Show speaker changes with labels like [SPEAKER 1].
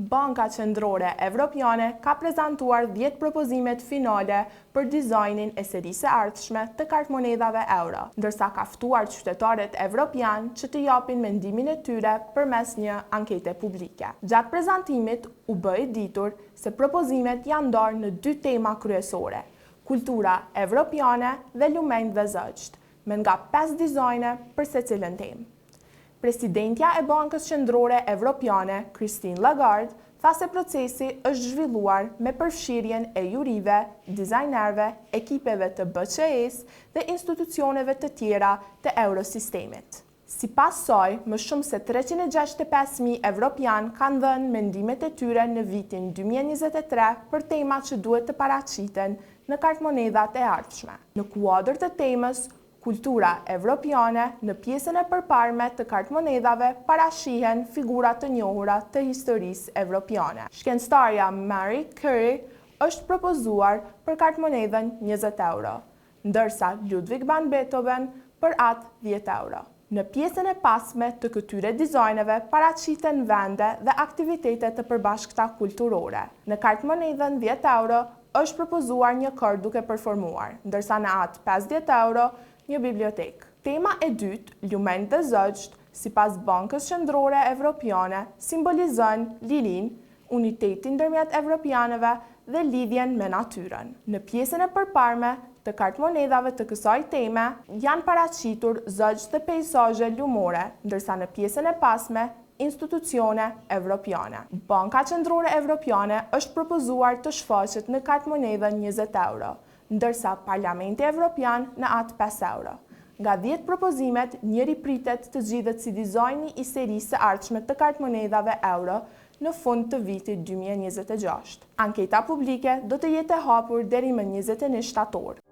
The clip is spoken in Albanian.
[SPEAKER 1] Banka Qendrore Evropiane ka prezantuar 10 propozimet finale për dizajnin e serisë së ardhshme të kartmonedhave euro, ndërsa ka ftuar qytetarët evropian që të japin mendimin e tyre përmes një ankete publike. Gjatë prezantimit u bë e ditur se propozimet janë ndarë në 2 tema kryesore: kultura evropiane dhe lumenjtë dhe zogj, me nga 5 dizajne për secilën temë. Presidentja e Bankës Qendrore Evropiane, Christine Lagarde, tha se procesi është zhvilluar me përfshirjen e jurive, dizajnerëve, ekipeve të BCE-s dhe institucioneve të tjera të eurosistemit. Sipas saj, më shumë se 365.000 evropian kanë dhënë mendimet e tyre në vitin 2023 për temat që duhet të paraqiten në kartmonedhat e ardhshme. Në kuadër të temës kultura evropiane, në pjesën e përparme të kartmonedhave parashihen figura të njohura të historisë evropiane. Shkencëtarja Marie Curie është propozuar për kartmonedhën 20 euro, ndërsa Ludwig van Beethoven për atë 10 euro. Në pjesën e pasme të këtyre dizajneve paraqiten vende dhe aktivitete të përbashkëta kulturore. Në kartmonedhën 10 euro është propozuar një kër duke performuar, ndërsa në atë 50 euro një bibliotek. Tema e dytë, lumenjtë dhe zogjt, sipas Bankës Qendrore Evropiane, simbolizon lirinë, unitetin ndërmjet evropianëve dhe lidhjen me natyrën. Në pjesën e përparme të kartmonedhave të kësaj teme janë paraqitur zogjt dhe peizazhe lumore, ndërsa në pjesën e pasme institucione evropiane. Banka Qendrore Evropiane është propozuar të shfaqet në kartmonedhën 20 euro, ndërsa Parlamenti Evropian në atë 5 euro. Nga 10 propozimet, njëri pritet të zgjidhet si dizajni i serisë së ardhshme të kartmonedhave euro në fund të vitit 2026. Anketa publike do të jetë e hapur deri më 21 shtator.